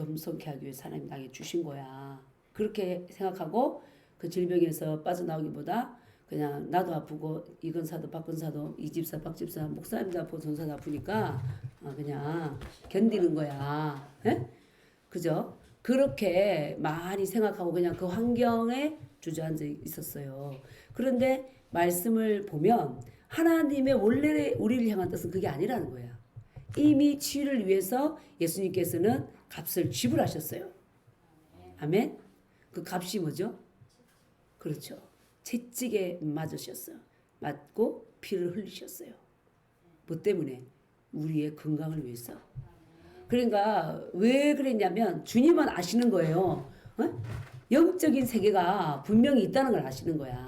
겸손케 하기 위해서 하나님 나에게 주신 거야. 그렇게 생각하고 그 질병에서 빠져나오기보다 그냥 나도 아프고 이건사도 박건사도 이집사 박집사 목사님도 아프고 전사도 아프니까 그냥 견디는 거야. 에? 그죠? 그렇게 많이 생각하고 그냥 그 환경에 주저앉아 있었어요. 그런데 말씀을 보면 하나님의 원래 우리를 향한 뜻은 그게 아니라는 거야. 이미 치유를 위해서 예수님께서는 값을 지불하셨어요. 아멘? 그 값이 뭐죠? 그렇죠. 채찍에 맞으셨어요. 맞고 피를 흘리셨어요. 뭐 때문에? 우리의 건강을 위해서. 그러니까 왜 그랬냐면 주님은 아시는 거예요. 어? 영적인 세계가 분명히 있다는 걸 아시는 거야.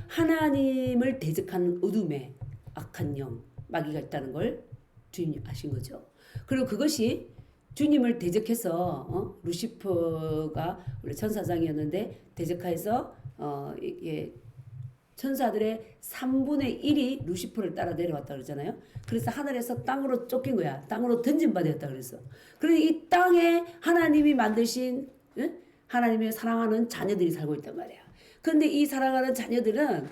하나님을 대적하는 어둠에 악한 영, 마귀가 있다는 걸 주님 아신 거죠. 그리고 그것이 주님을 대적해서 루시퍼가 원래 천사장이었는데 대적해서 이게 천사들의 3분의 1이 루시퍼를 따라 내려왔다 그러잖아요. 그래서 하늘에서 땅으로 쫓긴 거야. 땅으로 던진 바 되었다 그랬어. 그러니 이 땅에 하나님이 만드신 하나님의 사랑하는 자녀들이 살고 있단 말이야. 그런데 이 사랑하는 자녀들은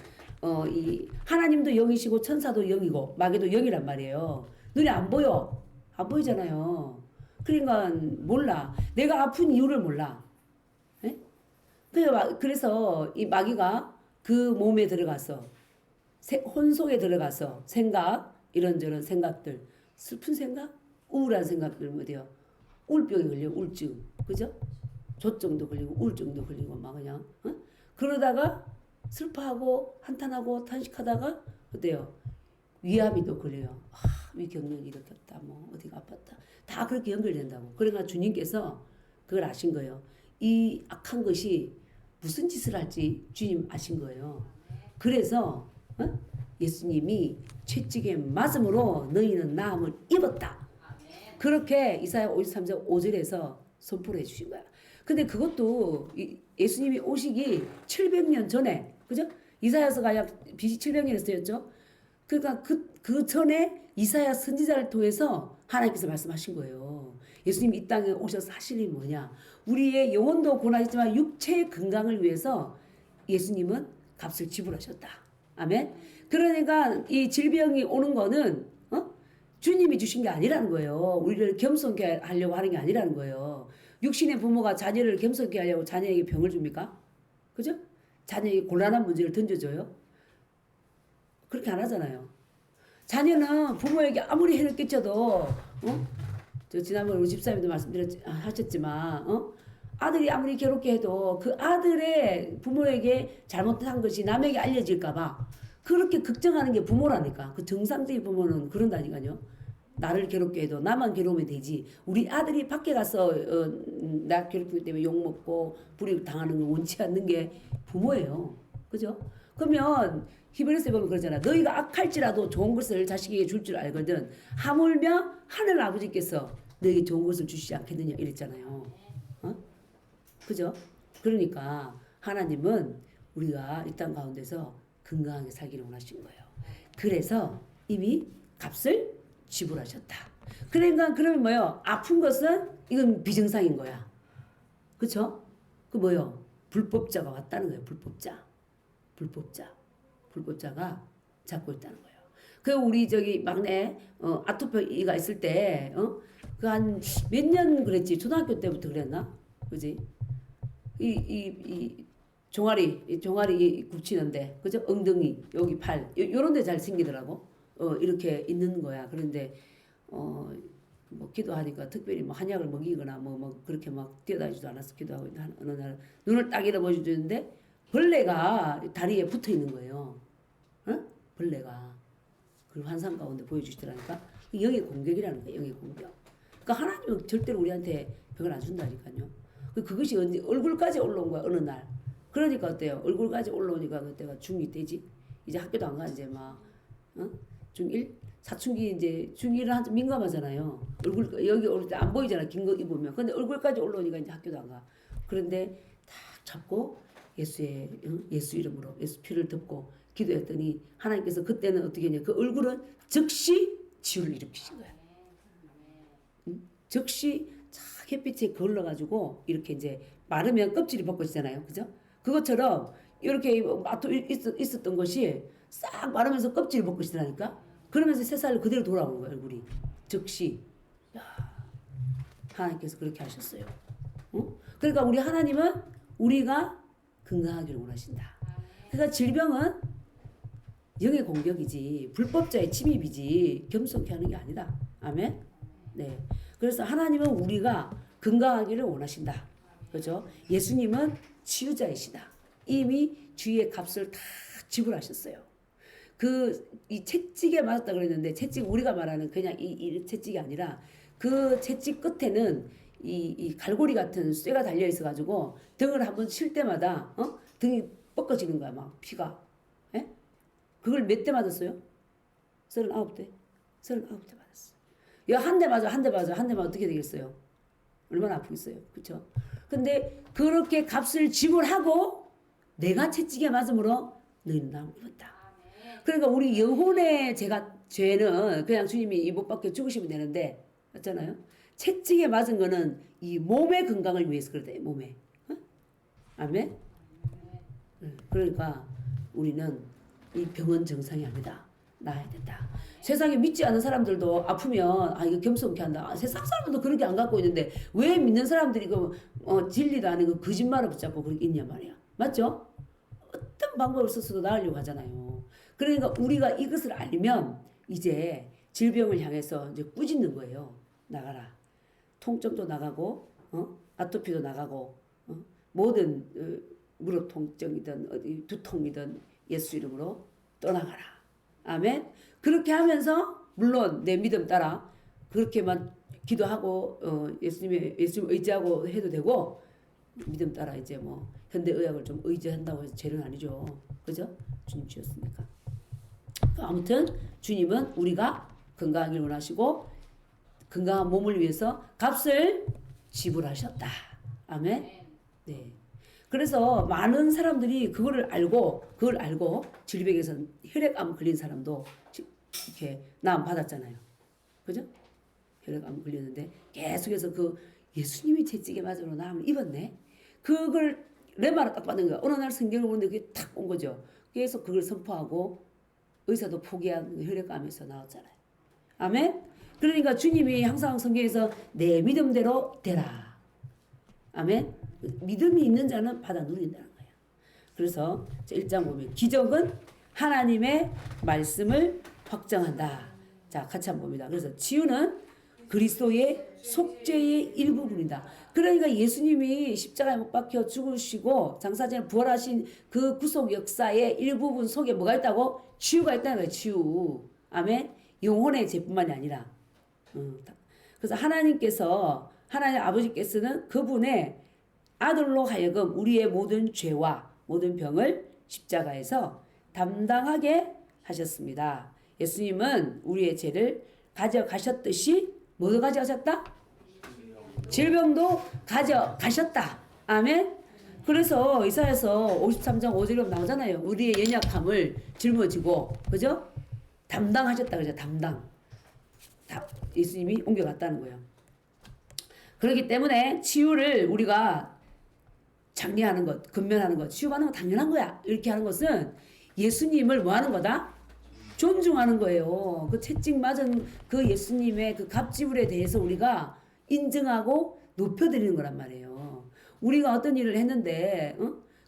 이 하나님도 영이시고 천사도 영이고 마귀도 영이란 말이에요. 눈에 안 보여. 안 보이잖아요. 그러니까 몰라. 내가 아픈 이유를 몰라. 에? 그래서 이 마귀가 그 몸에 들어가서 혼 속에 들어가서 생각 이런저런 생각들 슬픈 생각 우울한 생각들 뭐돼요 우울병이 걸려 우울증 그죠 조증도 걸리고 우울증도 걸리고 막 그냥 그러다가 슬퍼하고 한탄하고 탄식하다가 어때요 위암이 또 걸려요 위경련이 일으켰다 뭐 어디가 아팠다 다 그렇게 연결된다고 그러니까 주님께서 그걸 아신 거예요 이 악한 것이 무슨 짓을 할지 주님 아신 거예요. 그래서 예수님이 채찍에 맞음으로 너희는 나음을 입었다. 그렇게 이사야 53장 5절에서 선포를 해주신 거야. 근데 그것도 예수님이 오시기 700년 전에 그죠? 이사야서가 약 BC 700년에 쓰였죠. 그러니까 그 전에 이사야 선지자를 통해서 하나님께서 말씀하신 거예요. 예수님이 이 땅에 오셔서 하실 일이 뭐냐. 우리의 영혼도 고난이지만 육체의 건강을 위해서 예수님은 값을 지불하셨다. 아멘. 그러니까 이 질병이 오는 거는 주님이 주신 게 아니라는 거예요. 우리를 겸손케 하려고 하는 게 아니라는 거예요. 육신의 부모가 자녀를 겸손케 하려고 자녀에게 병을 줍니까? 그죠? 자녀에게 곤란한 문제를 던져줘요. 그렇게 안 하잖아요. 자녀는 부모에게 아무리 해를 끼쳐도 저 지난번에 우리 집사님도 하셨지만 아들이 아무리 괴롭게 해도 그 아들의 부모에게 잘못한 것이 남에게 알려질까봐 그렇게 걱정하는 게 부모라니까. 그 정상적인 부모는 그런다니까요. 나를 괴롭게 해도 나만 괴로우면 되지. 우리 아들이 밖에 가서 나 괴롭히기 때문에 욕먹고 불이익 당하는 걸 원치 않는 게 부모예요. 그죠? 그러면 히브리서에 보면 그러잖아. 너희가 악할지라도 좋은 것을 자식에게 줄 줄 알거든. 하물며 하늘 아버지께서 너에게 좋은 것을 주시지 않겠느냐 이랬잖아요. 그죠? 그러니까 하나님은 우리가 이 땅 가운데서 건강하게 살기를 원하신 거예요. 그래서 이미 값을 지불하셨다. 그러니까 그러면 뭐요? 아픈 것은 이건 비정상인 거야. 그쵸? 그 뭐요? 불법자가 왔다는 거예요. 불법자가 잡고 있다는 거예요. 그 우리 저기 막내 아토피가 있을 때 그 한 몇 년 그랬지 초등학교 때부터 그랬나 그지 이 종아리 굳히는데 그죠 엉덩이 여기 팔 요런 데 잘 생기더라고 이렇게 있는 거야. 그런데 뭐 기도하니까 특별히 뭐 한약을 먹이거나 뭐 그렇게 막 뛰어다니지도 않았어. 기도하고 있는데 어느 날 눈을 딱 열어보여주는데 벌레가 다리에 붙어 있는 거예요. 벌레가. 그리고 환상 가운데 보여주시더라니까. 영의 공격이라는 거예요. 영의 공격. 그러니까 하나님은 절대로 우리한테 병을 안 준다니까요. 그것이 언제 얼굴까지 올라온 거야. 어느 날. 그러니까 어때요? 얼굴까지 올라오니까 그때가 중2 때지. 이제 학교도 안 가. 이제 막 중1? 사춘기 이제 중1은 한참 민감하잖아요. 얼굴 여기 올 때 안 보이잖아. 긴 거 입으면. 근데 얼굴까지 올라오니까 이제 학교도 안 가. 그런데 딱 잡고 예수 이름으로 예수 피를 덮고 기도했더니 하나님께서 그때는 어떻게 했냐. 그 얼굴은 즉시 치유를 일으키신 거야. 즉시 햇빛에 걸러가지고 이렇게 이제 마르면 껍질이 벗겨지잖아요. 그죠? 그것처럼 이렇게 있었던 것이 싹 마르면서 껍질이 벗겨지더라니까. 그러면서 새살로 그대로 돌아오는 거예요, 얼굴이. 즉시. 야, 하나님께서 그렇게 하셨어요. 어? 그러니까 우리 하나님은 우리가 건강하기를 원하신다. 그러니까 질병은 영의 공격이지 불법자의 침입이지 겸손케 하는 게 아니다. 아멘. 네. 그래서 하나님은 우리가 건강하기를 원하신다. 그렇죠? 예수님은 치유자이시다. 이미 주의 값을 다 지불하셨어요. 이 채찍에 맞았다 그랬는데 채찍 우리가 말하는 그냥 이 채찍이 아니라 그 채찍 끝에는 이 갈고리 같은 쇠가 달려 있어 가지고 등을 한번 칠 때마다 등이 뻗어지는 거야 막 피가. 예? 그걸 몇 대 맞았어요? 39대. 39대 맞았어. 야, 한 대 맞아, 한 대 맞아, 한 대 맞아 어떻게 되겠어요? 얼마나 아프겠어요, 그렇죠? 근데 그렇게 값을 지불하고 내가 채찍에 맞음으로 너희는 나를 입었다. 그러니까 우리 영혼의 죄는 그냥 주님이 이 못 박혀 죽으시면 되는데 맞잖아요. 채찍에 맞은 거는 이 몸의 건강을 위해서 그러다 몸에. 어? 아멘. 그러니까 우리는 이 병은 정상이 아니다. 나아야 된다. 세상에 믿지 않는 사람들도 아프면 이거 겸손케 한다. 세상 사람들도 그렇게 안 갖고 있는데 왜 믿는 사람들이 진리도 아니고 거짓말을 붙잡고 그렇게 있냐 말이야. 맞죠? 어떤 방법을 써서도 나으려고 하잖아요. 그러니까 우리가 이것을 알면 이제 질병을 향해서 이제 꾸짖는 거예요. 나가라. 통증도 나가고, 아토피도 나가고, 모든 무릎 통증이든 어디 두통이든 예수 이름으로 떠나가라. 아멘. 그렇게 하면서 물론 내 믿음 따라 그렇게만 기도하고 예수님 의지하고 해도 되고 믿음 따라 이제 뭐 현대 의학을 좀 의지한다고 해서 죄는 아니죠. 그죠? 주님 주셨으니까. 아무튼 주님은 우리가 건강하길 원하시고 건강한 몸을 위해서 값을 지불하셨다. 아멘. 네. 그래서 많은 사람들이 그걸 알고 질병에서 혈액암 걸린 사람도 이렇게 남 받았잖아요. 그죠? 혈액암 걸렸는데 계속해서 그 예수님이 채찍에 맞으러 남을 입었네. 그걸 레마를 딱 받는 거야. 어느 날 성경을 보는데 그게 탁 온 거죠. 계속 그걸 선포하고 의사도 포기한 혈액암에서 나왔잖아요. 아멘. 그러니까 주님이 항상 성경에서 내 믿음대로 되라. 아멘. 믿음이 있는 자는 받아 누린다는 거예요. 그래서 1장 보면 기적은 하나님의 말씀을 확정한다. 자, 같이 한번 봅니다. 그래서 치유는 그리스도의 속죄의 일부분이다. 그러니까 예수님이 십자가에 못 박혀 죽으시고 장사전에 부활하신 그 구속 역사의 일부분 속에 뭐가 있다고? 치유가 있다는 거예요. 치유. 아멘. 영혼의 죄뿐만이 아니라. 그래서 하나님 아버지께서는 그분의 아들로 하여금 우리의 모든 죄와 모든 병을 십자가에서 담당하게 하셨습니다. 예수님은 우리의 죄를 가져가셨듯이 뭐도 가져가셨다? 질병도 가져가셨다. 아멘. 그래서 이사야서 53장 5절에 나오잖아요. 우리의 연약함을 짊어지고 그죠? 담당하셨다 그죠? 담당. 예수님이 옮겨갔다는 거예요. 그렇기 때문에 치유를 우리가 장려하는 것, 근면하는 것, 치유받는 건 당연한 거야. 이렇게 하는 것은 예수님을 뭐 하는 거다? 존중하는 거예요. 그 채찍 맞은 그 예수님의 그 값지불에 대해서 우리가 인정하고 높여드리는 거란 말이에요. 우리가 어떤 일을 했는데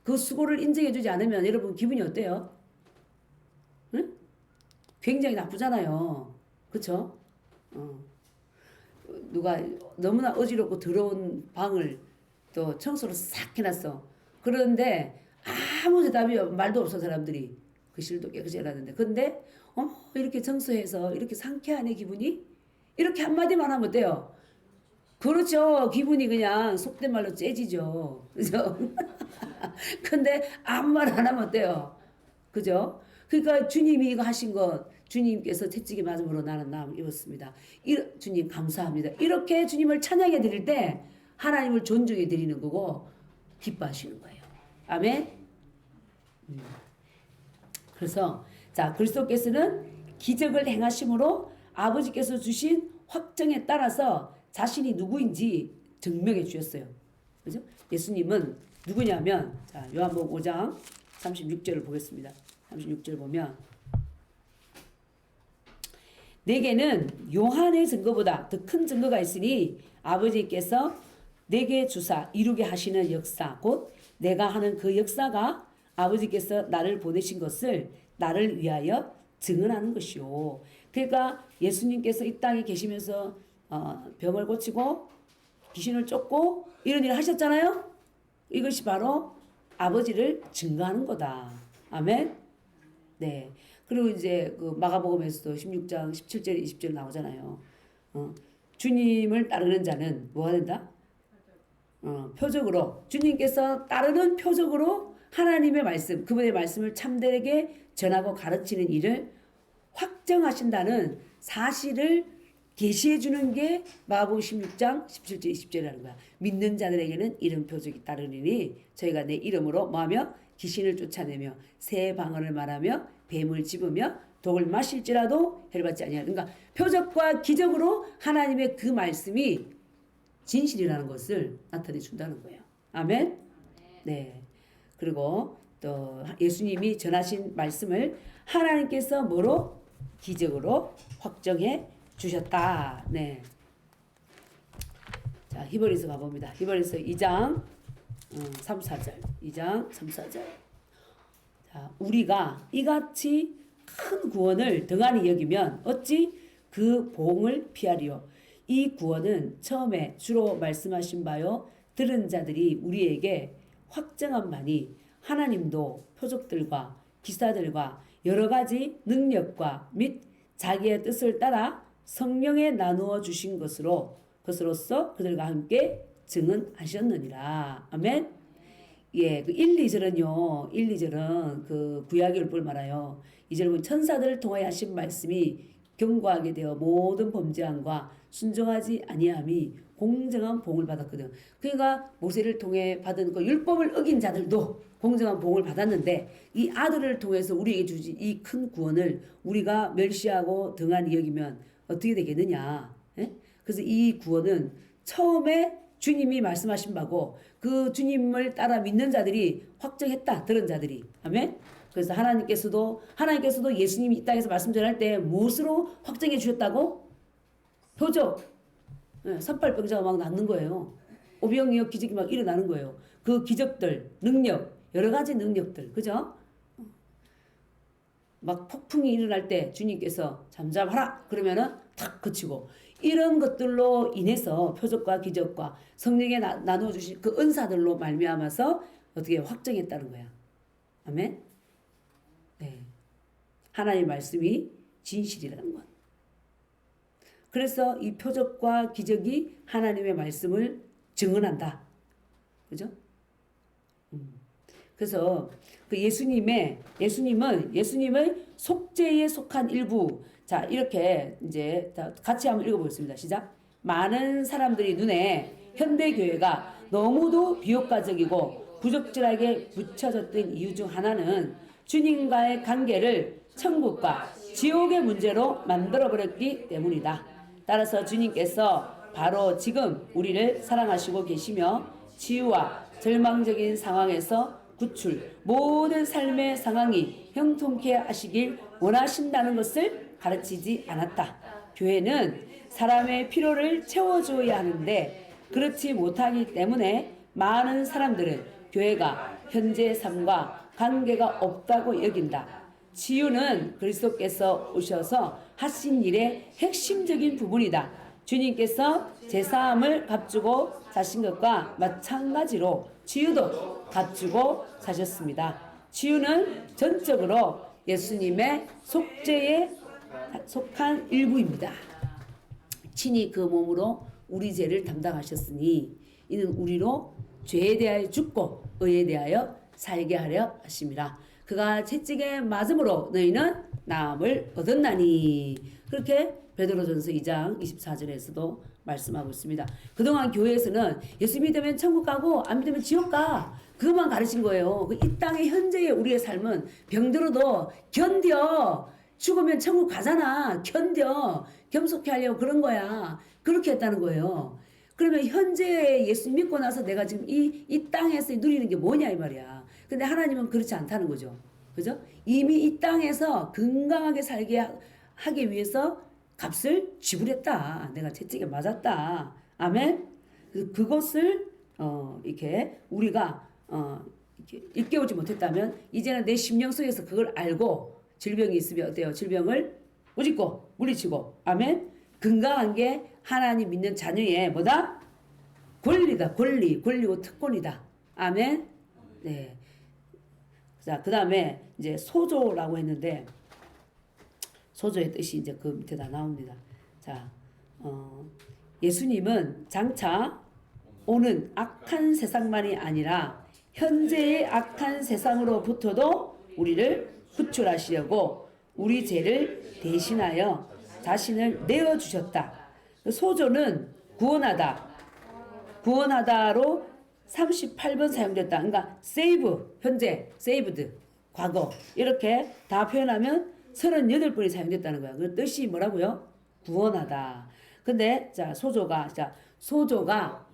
그 수고를 인정해주지 않으면 여러분 기분이 어때요? 응? 굉장히 나쁘잖아요. 그쵸? 누가 너무나 어지럽고 더러운 방을 또 청소를 싹 해놨어. 그런데 아무 대답이 말도 없어 사람들이. 그 실도 깨끗이 해놨는데. 근데 이렇게 청소해서 이렇게 상쾌하네 기분이? 이렇게 한마디만 하면 어때요? 그렇죠. 기분이 그냥 속된 말로 째지죠. 그죠? 근데 아무 말 안 하면 어때요? 그죠? 그러니까 주님이 이거 하신 것, 주님께서 채찍에 맞음으로 나는 나음을 입었습니다. 주님 감사합니다. 이렇게 주님을 찬양해 드릴 때 하나님을 존중해 드리는 거고 기뻐하시는 거예요. 아멘. 그래서 자 그리스도께서는 기적을 행하심으로 아버지께서 주신 확정에 따라서 자신이 누구인지 증명해 주셨어요. 그죠? 예수님은 누구냐면 자, 요한복음 5장 36절을 보겠습니다. 36절 보면 내게는 요한의 증거보다 더 큰 증거가 있으니 아버지께서 내게 주사 이루게 하시는 역사 곧 내가 하는 그 역사가 아버지께서 나를 보내신 것을 나를 위하여 증언하는 것이요. 그러니까 예수님께서 이 땅에 계시면서 병을 고치고 귀신을 쫓고 이런 일을 하셨잖아요. 이것이 바로 아버지를 증거하는 거다. 아멘. 네. 그리고 이제 그 마가복음에서도 16장 17절 20절 나오잖아요. 주님을 따르는 자는 뭐가 된다? 표적으로 주님께서 따르는 표적으로 하나님의 말씀, 그분의 말씀을 참되게 전하고 가르치는 일을 확정하신다는 사실을 계시해 주는 게 마가복음 16장 17절 20절이라는 거야. 믿는 자들에게는 이런 표적이 따르리니 저희가 내 이름으로 뭐하며 귀신을 쫓아내며 새 방언을 말하며 뱀을 집으며 독을 마실지라도 해를 받지 아니하라. 그러니까 표적과 기적으로 하나님의 그 말씀이 진실이라는 것을 나타내 준다는 거예요. 아멘. 네. 그리고 또 예수님이 전하신 말씀을 하나님께서 뭐로 기적으로 확정해 주셨다. 네. 자, 히브리서 가봅니다. 히브리서 2장 3, 4절. 2장 3, 4절. 자, 우리가 이같이 큰 구원을 등한히 여기면 어찌 그 보응을 피하리요. 이 구원은 처음에 주로 말씀하신 바요 들은 자들이 우리에게 확정한 바니 하나님도 표적들과 기사들과 여러 가지 능력과 및 자기의 뜻을 따라 성령에 나누어 주신 것으로서 그들과 함께 증언하셨느니라. 아멘. 예, 그 1, 2절은요. 1, 2절은 그 구약을 볼 말아요. 2절은 천사들을 통하여 하신 말씀이 경고하게 되어 모든 범죄함과 순종하지 아니함이 공정한 복을 받았거든. 그러니까 모세를 통해 받은 그 율법을 어긴 자들도 공정한 복을 받았는데 이 아들을 통해서 우리에게 주신 이 큰 구원을 우리가 멸시하고 등한히 여기면 어떻게 되겠느냐. 예? 그래서 이 구원은 처음에 주님이 말씀하신 바고 그 주님을 따라 믿는 자들이 확정했다. 들은 자들이. 아멘. 그래서 하나님께서도 예수님이 이 땅에서 말씀 전할 때 무엇으로 확정해 주셨다고? 표적. 예, 산발병자가 막 낫는 거예요. 오병이어 기적이 막 일어나는 거예요. 그 기적들, 능력, 여러 가지 능력들. 그죠? 막 폭풍이 일어날 때 주님께서 잠잠하라 그러면은 탁 그치고 이런 것들로 인해서 표적과 기적과 성령에 나누어 주신 그 은사들로 말미암아서 어떻게 확정했다는 거야. 아멘. 네. 하나님의 말씀이 진실이라는 것. 그래서 이 표적과 기적이 하나님의 말씀을 증언한다. 그죠? 그래서 그 예수님의 속죄에 속한 일부. 자, 이렇게 이제 같이 한번 읽어보겠습니다. 시작. 많은 사람들이 눈에 현대교회가 너무도 비효과적이고 부적절하게 붙여졌던 이유 중 하나는 주님과의 관계를 천국과 지옥의 문제로 만들어버렸기 때문이다. 따라서 주님께서 바로 지금 우리를 사랑하시고 계시며 치유와 절망적인 상황에서 구출, 모든 삶의 상황이 형통케 하시길 원하신다는 것을 가르치지 않았다. 교회는 사람의 필요를 채워줘야 하는데 그렇지 못하기 때문에 많은 사람들은 교회가 현재 삶과 관계가 없다고 여긴다. 치유는 그리스도께서 오셔서 하신 일의 핵심적인 부분이다. 주님께서 제사함을 값주고 사신 것과 마찬가지로 치유도 값주고 사셨습니다. 치유는 전적으로 예수님의 속죄에 속한 일부입니다. 친히 그 몸으로 우리 죄를 담당하셨으니 이는 우리로 죄에 대하여 죽고 의에 대하여 살게 하려 하심이라. 그가 채찍에 맞음으로 너희는 나음을 얻었나니. 그렇게 베드로전서 2장 24절에서도 말씀하고 있습니다. 그동안 교회에서는 예수 믿으면 천국 가고 안 믿으면 지옥 가. 그것만 가르친 거예요. 이 땅의 현재의 우리의 삶은 병들어도 견뎌. 죽으면 천국 가잖아. 견뎌. 겸손케 하려고 그런 거야. 그렇게 했다는 거예요. 그러면 현재 예수님 믿고 나서 내가 지금 이 땅에서 누리는 게 뭐냐 이 말이야. 근데 하나님은 그렇지 않다는 거죠. 그죠? 이미 이 땅에서 건강하게 살게 하기 위해서 값을 지불했다. 내가 채찍에 맞았다. 아멘. 그것을 이렇게 우리가 이렇게 일깨우지 못했다면 이제는 내 심령 속에서 그걸 알고 질병이 있으면 어때요? 질병을 꾸짖고 물리치고 아멘. 건강한 게 하나님 믿는 자녀의 뭐다? 권리다. 권리고 특권이다. 아멘. 네. 자, 그 다음에 이제 소조라고 했는데 소조의 뜻이 이제 그 밑에다 나옵니다. 자, 예수님은 장차 오는 악한 세상만이 아니라 현재의 악한 세상으로부터도 우리를 구출하시려고 우리 죄를 대신하여 자신을 내어주셨다. 소조는 구원하다로 38번 사용됐다. 그러니까 save, 현재, saved, 과거 이렇게 다 표현하면 38번이 사용됐다는 거야. 그 뜻이 뭐라고요? 구원하다. 근데 소조가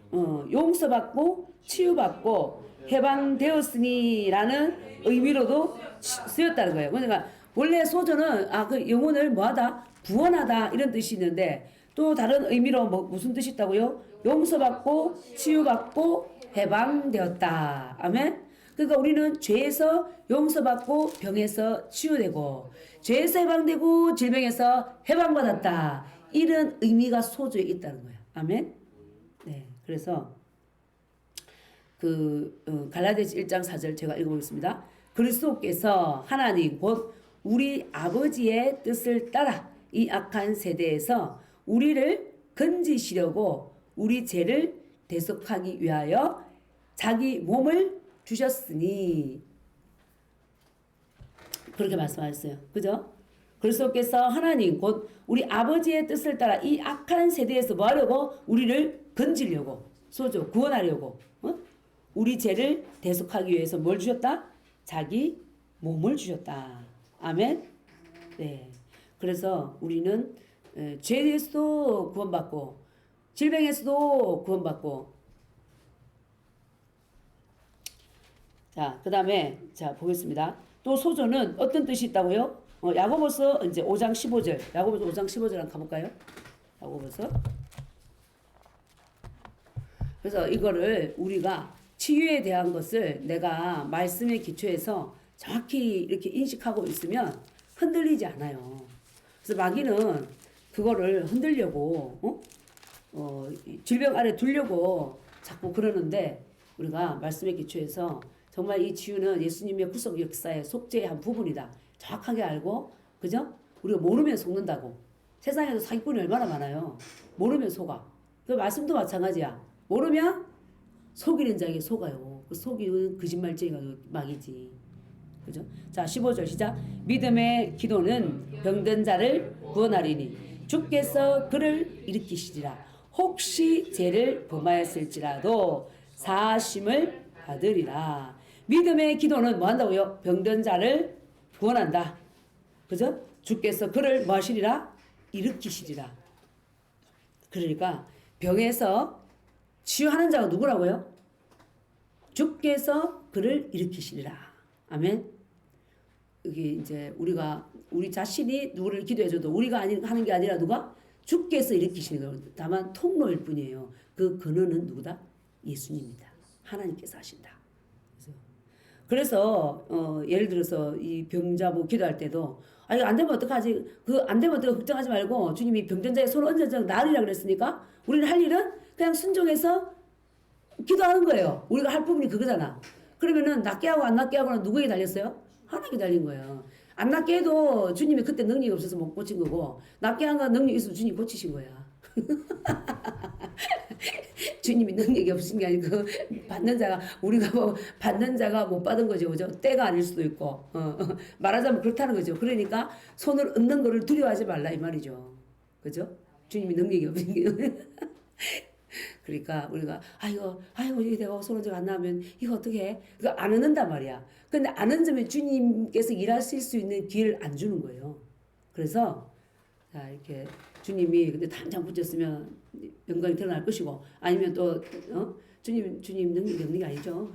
용서받고 치유받고 해방되었으니라는 의미로도 쓰였다는 거예요. 그러니까 원래 소조는 그 영혼을 뭐하다? 구원하다 이런 뜻이 있는데 또 다른 의미로 무슨 뜻이 있다고요? 용서받고 치유받고 해방되었다. 아멘. 그러니까 우리는 죄에서 용서받고 병에서 치유되고 죄에서 해방되고 질병에서 해방받았다. 이런 의미가 소조에 있다는 거예요. 아멘. 네. 그래서 갈라디아서 1장 4절 제가 읽어보겠습니다. 그리스도께서 하나님 곧 우리 아버지의 뜻을 따라 이 악한 세대에서 우리를 건지시려고 우리 죄를 대속하기 위하여 자기 몸을 주셨으니 그렇게 말씀하셨어요. 그죠? 그리스도께서 하나님 곧 우리 아버지의 뜻을 따라 이 악한 세대에서 뭐 하려고? 우리를 건지려고 소조 구원하려고 우리 죄를 대속하기 위해서 뭘 주셨다? 자기 몸을 주셨다. 아멘. 네. 그래서 우리는 죄에서도 구원받고 질병에서도 구원받고 그 다음에 보겠습니다. 또 소조는 어떤 뜻이 있다고요? 야고보서 이제 5장 15절. 야고보서 5장 15절 한번 가볼까요? 야고보서. 그래서 이거를 우리가 치유에 대한 것을 내가 말씀의 기초에서 정확히 이렇게 인식하고 있으면 흔들리지 않아요. 그래서 마귀는 그거를 흔들려고 질병 아래 두려고 자꾸 그러는데 우리가 말씀의 기초에서 정말 이 치유는 예수님의 구속 역사의 속죄의 한 부분이다. 정확하게 알고 그죠? 우리가 모르면 속는다고. 세상에도 사기꾼이 얼마나 많아요. 모르면 속아. 그 말씀도 마찬가지야. 모르면 속이는 자에게 속아요. 그 속이는 거짓말쟁이가 마귀지. 그죠? 자, 15절 시작. 믿음의 기도는 병든 자를 구원하리니 주께서 그를 일으키시리라. 혹시 죄를 범하였을지라도 사하심을 받으리라. 믿음의 기도는 뭐 한다고요? 병든 자를 구원한다. 그죠? 주께서 그를 뭐 하시리라? 일으키시리라. 그러니까 병에서 치유하는 자가 누구라고요? 주께서 그를 일으키시리라. 아멘. 이게 이제 우리 자신이 누구를 기도해줘도 우리가 하는 게 아니라 누가? 주께서 일으키시는 거예요. 다만 통로일 뿐이에요. 그 근원은 누구다? 예수님입니다. 하나님께서 하신다. 그래서 예를 들어서 이 병자부 기도할 때도 이거 안 되면 어떡하지? 안 되면 어떡하 걱정하지 말고 주님이 병든 자의 손을 얹어서 나으리라 그랬으니까 우리는 할 일은 그냥 순종해서 기도하는 거예요. 우리가 할 부분이 그거잖아. 그러면은 낫게 하고 안 낫게 하고는 누구에게 달렸어요? 하나님께 달린 거예요. 안 낫게 해도 주님이 그때 능력이 없어서 못 고친 거고 낫게 한 건 능력이 있어서 주님이 고치신 거야. 주님이 능력이 없으신 게 아니고 받는 자가 못 받은 거죠. 그죠? 때가 아닐 수도 있고 말하자면 그렇다는 거죠. 그러니까 손을 얹는 거를 두려워하지 말라 이 말이죠. 그죠? 주님이 능력이 없으신 게 그러니까 우리가 아이고 내가 손 얹어 안 나면 이거 어떻게 해? 그거 안 얹는단 말이야. 근데 안 얹으면 주님께서 일하실 수 있는 기회를 안 주는 거예요. 그래서 이렇게 주님이 근데 당장 붙였으면 영광이 드러날 것이고 아니면 또 주님 능력이 없는 게 아니죠.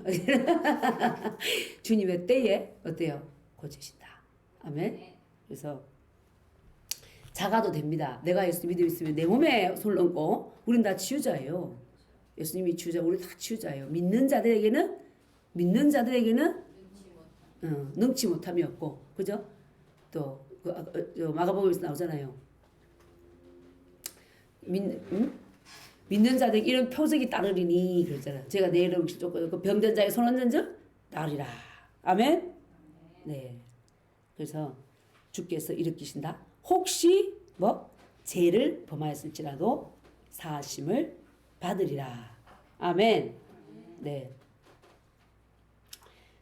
주님의 때에 어때요? 고치신다. 아멘. 그래서 작아도 됩니다. 내가 예수 믿음 있으면 내 몸에 손을 얹고 우린 다 치유자예요. 예수님이 치유자, 우리 다 치유자예요. 믿는 자들에게는 능치 못함이 없고, 그죠? 또 마가복음에서 나오잖아요. 믿는 자들에게 이런 표적이 따르리니 그랬잖아요. 제가 내 이름 쫓고 그 병든 자의 손 얹은 즉 나으리라. 아멘. 네. 그래서 주께서 일으키신다. 혹시 죄를 범하였을지라도 사하심을 받으리라. 아멘. 네.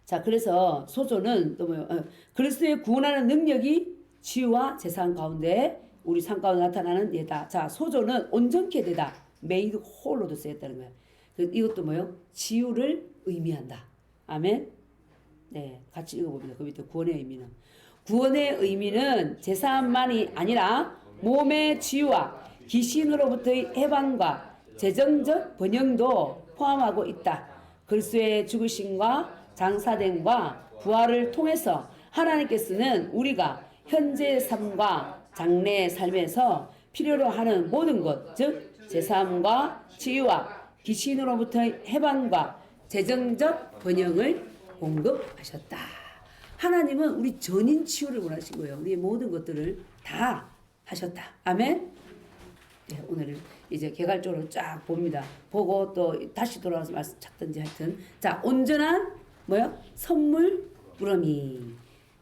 자, 그래서 소조는 또 뭐요? 그리스도의 구원하는 능력이 치유와 재산 가운데 우리 삶 가운데 나타나는 예다. 자, 소조는 온전케 되다. made whole로도 쓰였다는 거예요. 이것도 뭐요? 치유를 의미한다. 아멘. 네, 같이 읽어봅니다. 그 밑에 구원의 의미는 제사만이 아니라 몸의 치유와 귀신으로부터의 해방과 재정적 번영도 포함하고 있다. 그리스도의 죽으심과 장사됨과 부활을 통해서 하나님께서는 우리가 현재 삶과 장래의 삶에서 필요로 하는 모든 것, 즉 제사함과 치유와 귀신으로부터의 해방과 재정적 번영을 공급하셨다. 하나님은 우리 전인 치유를 원하신 거예요. 우리의 모든 것들을 다 하셨다. 아멘. 네, 오늘 이제 개괄적으로 쫙 봅니다. 보고 또 다시 돌아와서 말씀 찾든지 하여튼. 자, 온전한 선물 꾸러미.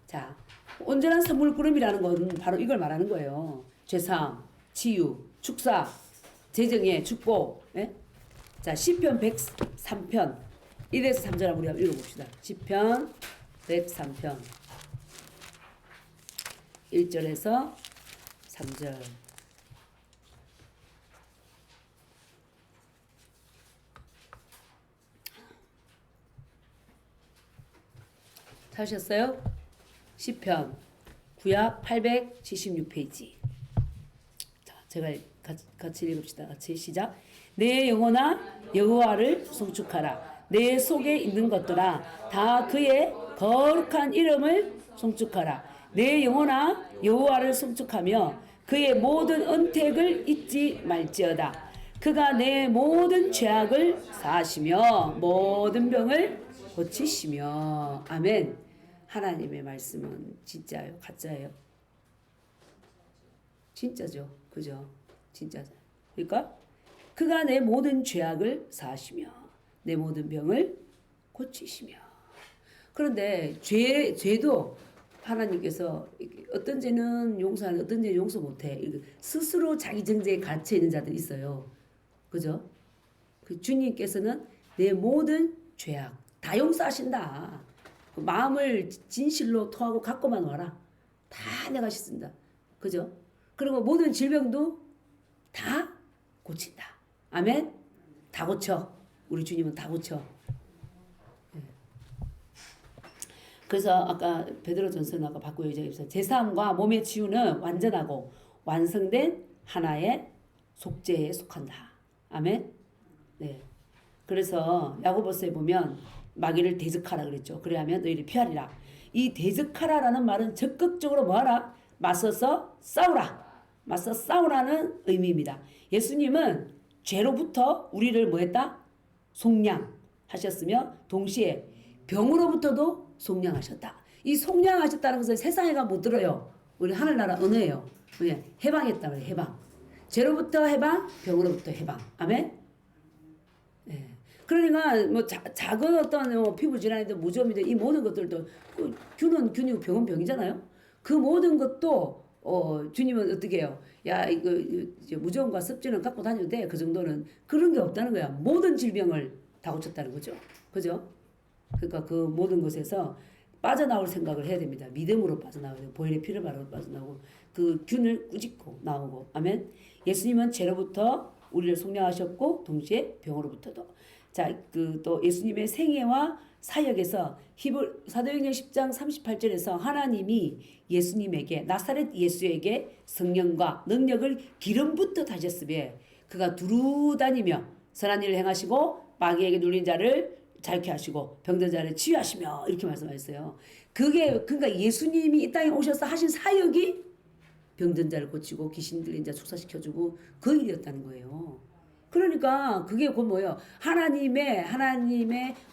자, 온전한 선물 꾸러미라는 건 바로 이걸 말하는 거예요. 죄사함, 치유, 축사, 재정의 축복. 예? 자, 시편 103편 1에서 3절 한번 우리 한번 읽어봅시다. 시편 103편 1절에서 3절. 찾으셨어요? 시편 구약 876페이지. 자, 제가 같이 읽읍시다. 같이 시작. 내 영혼아 여호와를 송축하라. 내 속에 있는 것들아 다 그의 거룩한 이름을 송축하라. 내 영혼아 여호와를 송축하며 그의 모든 은택을 잊지 말지어다. 그가 내 모든 죄악을 사하시며 모든 병을 고치시며. 아멘. 하나님의 말씀은 진짜예요? 가짜예요? 진짜죠. 그죠? 진짜죠. 그러니까 그가 내 모든 죄악을 사하시며 내 모든 병을 고치시며. 그런데 죄도 하나님께서 어떤 죄는 용서하는, 어떤 죄는 용서 못해. 스스로 자기 정죄에 갇혀 있는 자들이 있어요. 그죠? 그 주님께서는 내 모든 죄악 다 용서하신다. 그 마음을 진실로 토하고 갖고만 와라. 다 내가 씻는다. 그죠? 그리고 모든 질병도 다 고친다. 아멘? 다 고쳐. 우리 주님은 다 고쳐. 그래서 아까 베드로전서는 아까 바꾸어 얘기했어요. 제사함과 몸의 치유는 완전하고 완성된 하나의 속죄에 속한다. 아멘? 네. 그래서 야고보서에 보면 마귀를 대적하라 그랬죠. 그래야면 너희를 피하리라. 이 대적하라라는 말은 적극적으로 뭐하라? 맞서서 싸우라. 맞서 싸우라는 의미입니다. 예수님은 죄로부터 우리를 뭐했다? 속량하셨으며 동시에 병으로부터도 속량하셨다. 이 속량하셨다는 것은 세상에가 못 들어요. 우리 하늘나라 언어예요. 왜? 해방했다 그래. 해방. 죄로부터 해방, 병으로부터 해방. 아멘. 예. 그러니까 뭐 작은 어떤 피부 질환이든 무좀이든 이 모든 것들도 균은 균이고 병은 병이잖아요. 그 모든 것도 주님은 어떻게 해요? 야, 이거 무좀과 습진은 갖고 다녀도 돼. 그 정도는 그런 게 없다는 거야. 모든 질병을 다 고쳤다는 거죠. 그죠? 그러니까 그 모든 것에서 빠져나올 생각을 해야 됩니다. 믿음으로 빠져나와야 돼요. 보혈의 피를 바르고 빠져나오고 그 균을 꾸짖고 나오고. 아멘. 예수님은 죄로부터 우리를 속량하셨고 동시에 병으로부터도. 자, 그 또 예수님의 생애와 사역에서 사도행전 10장 38절에서 하나님이 예수님에게 나사렛 예수에게 성령과 능력을 기름 붓듯 하셨으며 그가 두루 다니며 선한 일을 행하시고 마귀에게 눌린 자를 자유케 하시고 병든 자를 치유하시며 이렇게 말씀하셨어요. 그게 그러니까 예수님이 이 땅에 오셔서 하신 사역이 병든 자를 고치고 귀신 들린 자 축사시켜주고 그 일이었다는 거예요. 그러니까 그게 곧 뭐예요? 하나님의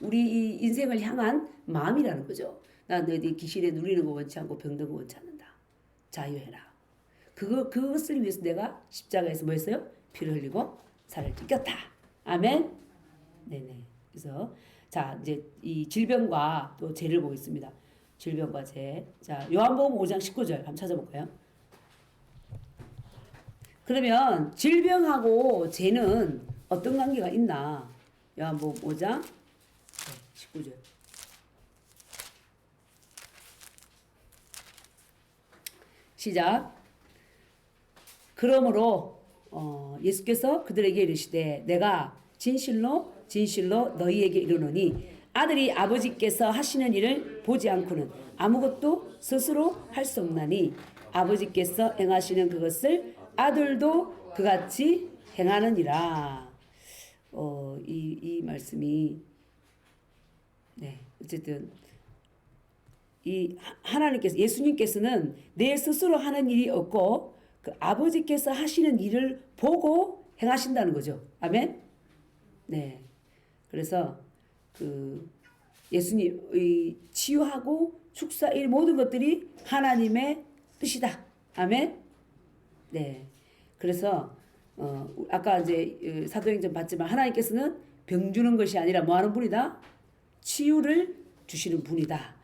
우리 이 인생을 향한 마음이라는 거죠. 나 너희 귀신에 눌리는 거 원치 않고 병든 거 원치 않는다. 자유해라. 그것을 위해서 내가 십자가에서 뭐 했어요? 피를 흘리고 살을 찢겼다. 아멘. 네네. 그래서 자 이제 이 질병과 또 죄를 보겠습니다. 질병과 죄. 자 요한복음 5장 19절 한번 찾아볼까요? 그러면 질병하고 죄는 어떤 관계가 있나? 요한복음 5장 19절. 시작. 그러므로 예수께서 그들에게 이르시되 내가 진실로 너희에게 이르노니 아들이 아버지께서 하시는 일을 보지 않고는 아무것도 스스로 할 수 없나니 아버지께서 행하시는 그것을 아들도 그같이 행하느니라. 이 말씀이 네 어쨌든 이 하나님께서 예수님께서는 내 스스로 하는 일이 없고 그 아버지께서 하시는 일을 보고 행하신다는 거죠. 아멘. 네. 그래서 그 예수님의 치유하고 축사 이 모든 것들이 하나님의 뜻이다. 아멘. 네. 그래서 아까 이제 사도행전 봤지만 하나님께서는 병 주는 것이 아니라 뭐 하는 분이다? 치유를 주시는 분이다.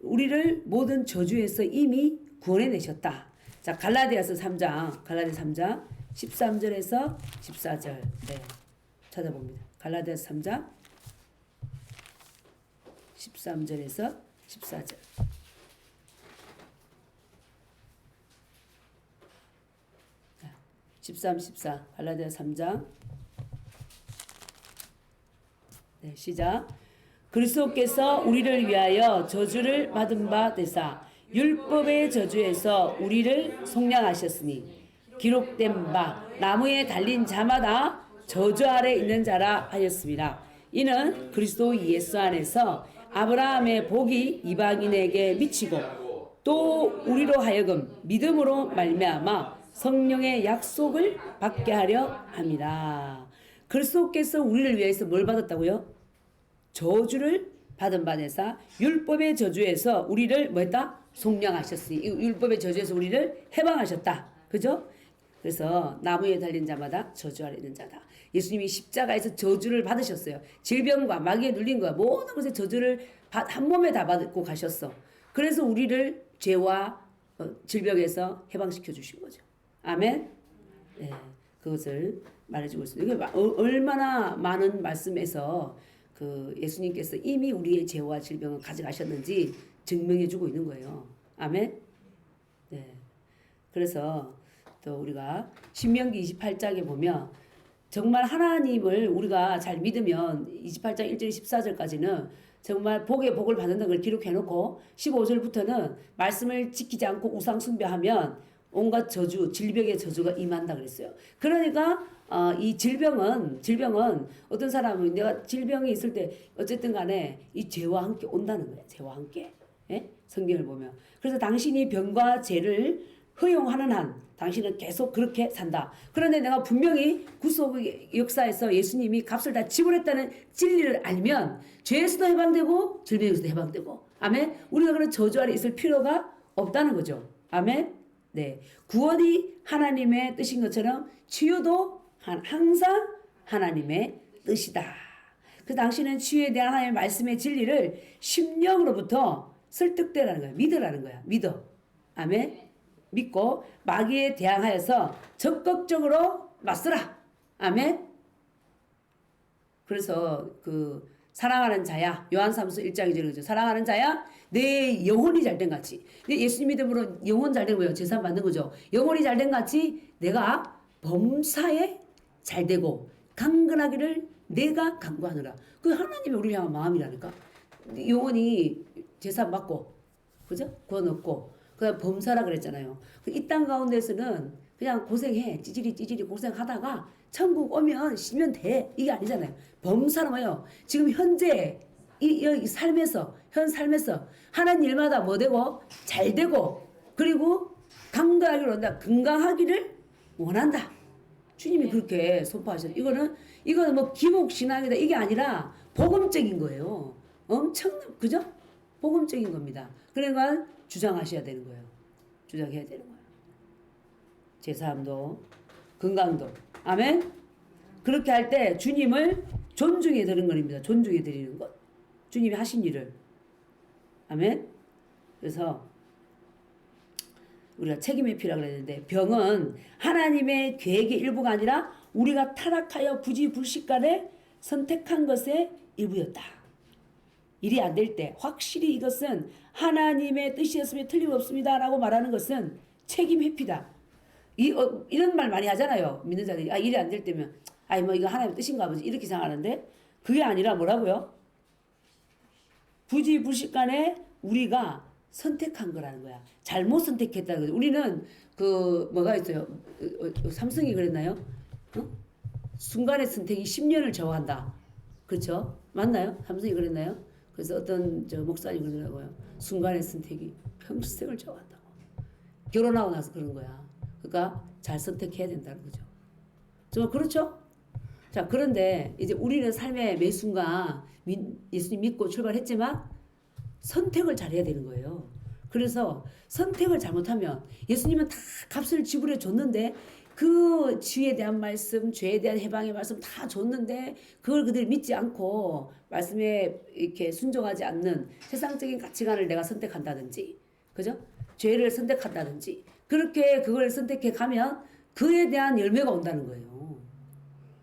우리를 모든 저주에서 이미 구원해 내셨다. 자, 갈라디아서 3장 13절에서 14절. 네. 찾아봅니다. 갈라디아서 3장 13절에서 14절. 13, 14 갈라디아서 3장. 네, 시작. 그리스도께서 우리를 위하여 저주를 받은 바 되사 율법의 저주에서 우리를 속량하셨으니 기록된 바 나무에 달린 자마다 저주 아래 있는 자라 하였습니다. 이는 그리스도 예수 안에서 아브라함의 복이 이방인에게 미치고 또 우리로 하여금 믿음으로 말미암아 성령의 약속을 받게 하려 함이라. 그리스도께서 우리를 위해서 뭘 받았다고요? 저주를 받은 바 되사 율법의 저주에서 우리를 뭐했다? 속량하셨으니 율법의 저주에서 우리를 해방하셨다. 그죠? 그래서 나무에 달린 자마다 저주 아래 있는 자다. 예수님이 십자가에서 저주를 받으셨어요. 질병과 마귀에 눌린 거야. 모든 것에 저주를 한 몸에 다 받고 가셨어. 그래서 우리를 죄와 질병에서 해방시켜 주신 거죠. 아멘. 네, 그것을 말해주고 있습니다. 이게 얼마나 많은 말씀에서 그 예수님께서 이미 우리의 죄와 질병을 가져가셨는지 증명해주고 있는 거예요. 아멘. 네. 그래서 또 우리가 신명기 28장에 보면 정말 하나님을 우리가 잘 믿으면 28장 1절 14절까지는 정말 복의 복을 받는다는 걸 기록해놓고 15절부터는 말씀을 지키지 않고 우상 숭배하면 온갖 저주, 질병의 저주가 임한다 그랬어요. 그러니까 이 질병은 어떤 사람은 내가 질병이 있을 때 어쨌든 간에 이 죄와 함께 온다는 거야. 죄와 함께. 예? 성경을 보면. 그래서 당신이 병과 죄를 허용하는 한 당신은 계속 그렇게 산다. 그런데 내가 분명히 구속의 역사에서 예수님이 값을 다 지불했다는 진리를 알면 죄에서도 해방되고 질병에서도 해방되고. 아멘. 우리가 그런 저주 아래 있을 필요가 없다는 거죠. 아멘. 네. 구원이 하나님의 뜻인 것처럼 치유도 항상 하나님의 뜻이다. 그 당신은 치유에 대한 하나님의 말씀의 진리를 심령으로부터 설득되라는 거야. 믿으라는 거야. 믿어. 아멘. 믿고 마귀에 대항하여서 적극적으로 맞서라. 아멘. 그래서 그 사랑하는 자야. 요한삼서 1장이 저러죠. 사랑하는 자야. 내 영혼이 잘된 같이. 예수님 믿음으로 영혼 잘된 거예요. 재산 받는 거죠. 영혼이 잘된 같이 내가 범사에 잘되고 강건하기를 내가 강구하노라. 그 하나님이 우리를 향한 마음이라니까. 영혼이 재산 받고 그죠? 구원 얻고 그다음 범사라 그랬잖아요. 이 땅 가운데서는 그냥 고생해. 찌질이 고생하다가 천국 오면 쉬면 돼. 이게 아니잖아요. 범사는 뭐예요? 지금 현재 이 삶에서 현 삶에서 하는 일마다 뭐 되고 잘 되고 그리고 강도하기를 원한다. 건강하기를 원한다. 주님이 그렇게 선포하셨어요. 이거는 뭐 기복 신앙이다 이게 아니라 복음적인 거예요. 엄청난 그죠? 복음적인 겁니다. 그러니까 주장하셔야 되는 거예요. 주장해야 되는 거예요. 제사함도 건강도 아멘. 그렇게 할 때 주님을 존중해 드리는 겁니다. 존중해 드리는 것. 주님이 하신 일을 아멘. 그래서 우리가 책임의 피라고 그랬는데 병은 하나님의 계획의 일부가 아니라 우리가 타락하여 부지불식간에 선택한 것의 일부였다. 일이 안 될 때 확실히 이것은 하나님의 뜻이었으면 틀림없습니다 라고 말하는 것은 책임 회피다. 이런 말 많이 하잖아요. 믿는 자들이 일이 안 될 때면 뭐 이거 하나님의 뜻인가 보지 이렇게 생각하는데 그게 아니라 뭐라고요? 부지불식간에 우리가 선택한 거라는 거야. 잘못 선택했다는 거죠. 우리는 뭐가 있어요? 삼성이 그랬나요? 순간의 선택이 10년을 저어한다. 그렇죠? 맞나요? 삼성이 그랬나요? 그래서 어떤 목사님 그러더라고요. 순간의 선택이 평생을 저어한다고. 결혼하고 나서 그런 거야. 그러니까 잘 선택해야 된다는 거죠. 정말 그렇죠? 자, 그런데 이제 우리는 삶의 매 순간 예수님 믿고 출발했지만 선택을 잘해야 되는 거예요. 그래서 선택을 잘못하면 예수님은 다 값을 지불해 줬는데 그 지에 대한 말씀, 죄에 대한 해방의 말씀 다 줬는데 그걸 그들 믿지 않고 말씀에 이렇게 순종하지 않는 세상적인 가치관을 내가 선택한다든지, 그죠? 죄를 선택한다든지 그렇게 그걸 선택해 가면 그에 대한 열매가 온다는 거예요.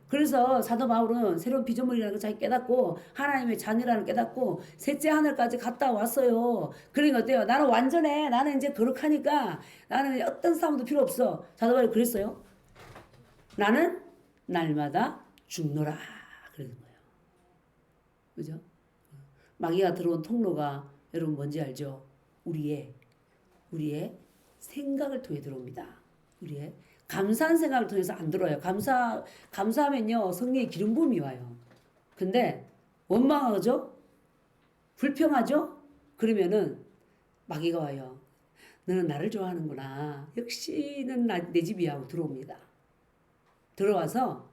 그래서 사도 바울은 새로운 피조물이라는 걸 자기 깨닫고 하나님의 자녀라는 걸 깨닫고 셋째 하늘까지 갔다 왔어요. 그러니까 어때요? 나는 완전해. 나는 이제 거룩하니까 나는 어떤 싸움도 필요 없어. 사도 바울이 그랬어요. 나는 날마다 죽노라. 그러는 거예요. 그죠? 마귀가 들어온 통로가 여러분 뭔지 알죠? 우리의 생각을 통해 들어옵니다. 우리의 감사한 생각을 통해서 안 들어요. 감사하면요, 성령의 기름 부음이 와요. 근데 원망하죠? 불평하죠? 그러면은 마귀가 와요. 너는 나를 좋아하는구나. 역시는 내 집이야 하고 들어옵니다. 들어와서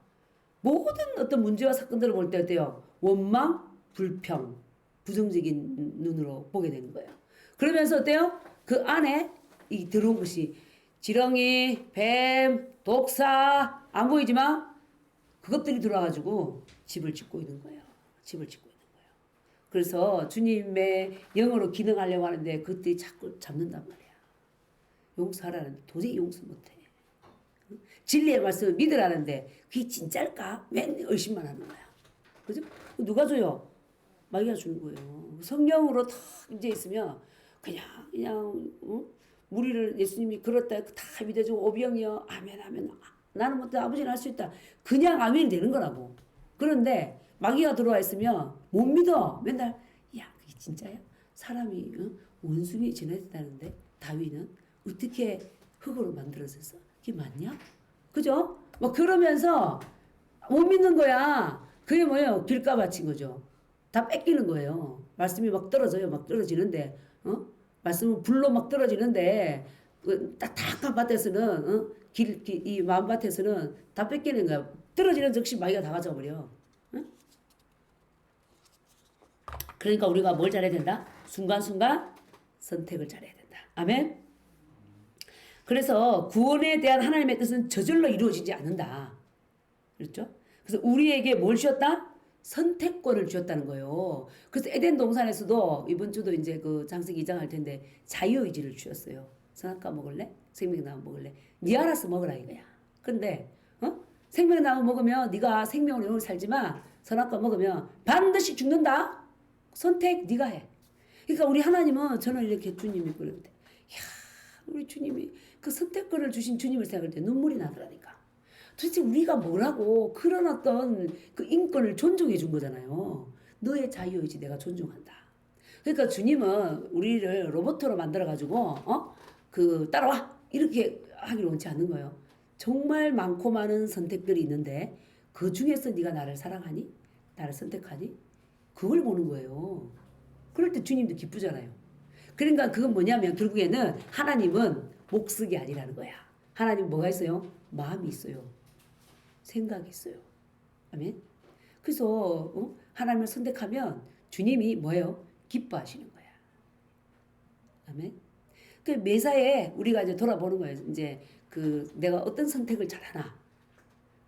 모든 어떤 문제와 사건들을 볼 때 어때요? 원망, 불평, 부정적인 눈으로 보게 되는 거예요. 그러면서 어때요? 그 안에 이 들어온 것이 지렁이, 뱀, 독사 안 보이지만 그것들이 들어와가지고 집을 짓고 있는 거예요. 집을 짓고 있는 거예요. 그래서 주님의 영으로 기능하려고 하는데 그것들이 자꾸 잡는단 말이야. 용서하라는데 도저히 용서 못해. 진리의 말씀을 믿으라는데 그게 진짜일까? 맨날 의심만 하는 거야. 그죠? 누가 줘요? 마귀가 주는 거예요. 성령으로 탁 이제 있으면 그냥 우리를 예수님이 그렇다 다 믿어주고 오병이여 아멘 나는 못해 아버지는 할 수 있다 그냥 아멘이 되는 거라고. 그런데 마귀가 들어와 있으면 못 믿어. 맨날 야 그게 진짜야? 사람이 원숭이에 지나했다는데 다윗은 어떻게 흙으로 만들어졌어? 그게 맞냐? 그죠? 뭐 그러면서 못 믿는 거야. 그게 뭐예요? 길가 바친 거죠. 다 뺏기는 거예요. 말씀이 막 떨어져요. 막 떨어지는데 말씀은 불로 막 떨어지는데 딱딱한 밭에서는 이 마음밭에서는 다 뺏기는 거야. 떨어지는 즉시 마귀가 다 가져버려. 그러니까 우리가 뭘 잘해야 된다? 순간순간 선택을 잘해야 된다. 아멘. 그래서 구원에 대한 하나님의 뜻은 저절로 이루어지지 않는다. 그렇죠? 그래서 우리에게 뭘 주셨다? 선택권을 주셨다는 거예요. 그래서 에덴 동산에서도 이번 주도 이제 그 장세기 2장 할 텐데 자유의지를 주셨어요. 선악과 먹을래? 생명나무 먹을래? 네 알아서 먹으라 이거야. 근데 생명나무 먹으면 네가 생명으로 영원히 살지만 선악과 먹으면 반드시 죽는다. 선택 네가 해. 그러니까 우리 하나님은 저는 이렇게 주님이 그러는데 야 우리 주님이 그 선택권을 주신 주님을 생각할 때 눈물이 나더라니까. 도대체 우리가 뭐라고 그런 어떤 그 인권을 존중해 준 거잖아요. 너의 자유의지 내가 존중한다. 그러니까 주님은 우리를 로봇으로 만들어 가지고 따라와 이렇게 하기를 원치 않는 거예요. 정말 많고 많은 선택들이 있는데 그 중에서 네가 나를 사랑하니? 나를 선택하니? 그걸 보는 거예요. 그럴 때 주님도 기쁘잖아요. 그러니까 그건 뭐냐면 결국에는 하나님은 목쓰기 아니라는 거야. 하나님 뭐가 있어요? 마음이 있어요. 생각이 있어요. 아멘. 그래서 하나님을 선택하면 주님이 뭐예요? 기뻐하시는 거야. 아멘. 그 매사에 우리가 이제 돌아보는 거예요. 이제 그 내가 어떤 선택을 잘하나.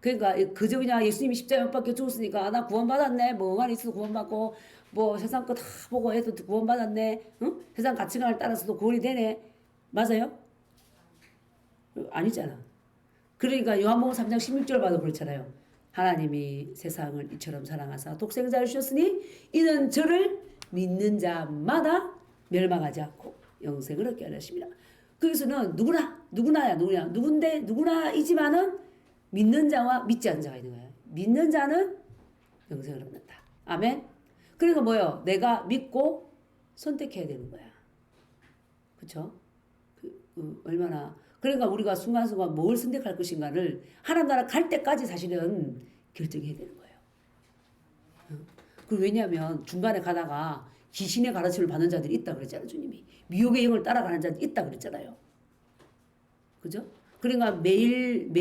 그러니까 그저 그냥 예수님이 십자가에 못 박혀 죽었으니까 나 구원받았네. 뭐 엉안이 있어도 구원받고 뭐 세상 거 다 보고 해도 구원받았네. 응? 세상 가치관을 따라서도 구원이 되네. 맞아요? 아니잖아. 그러니까 요한복음 3장 16절 봐도 그렇잖아요. 하나님이 세상을 이처럼 사랑하사 독생자를 주셨으니 이는 저를 믿는 자마다 멸망하지 않고 영생을 얻게 하셨습니다. 거기서는 누군데 누구나이지만은 믿는 자와 믿지 않는 자가 있는 거예요. 믿는 자는 영생을 얻는다. 아멘. 그러니까 뭐요? 내가 믿고 선택해야 되는 거야. 그렇죠? 얼마나 그러니까 우리가 순간순간 뭘 선택할 것인가를 하나님 나라 갈 때까지 사실은 결정해야 되는 거예요. 그 왜냐하면 중간에 가다가 귀신의 가르침을 받는 자들이 있다 그랬잖아요. 주님이 미혹의 영을 따라가는 자들이 있다 그랬잖아요. 그죠? 그러니까 매일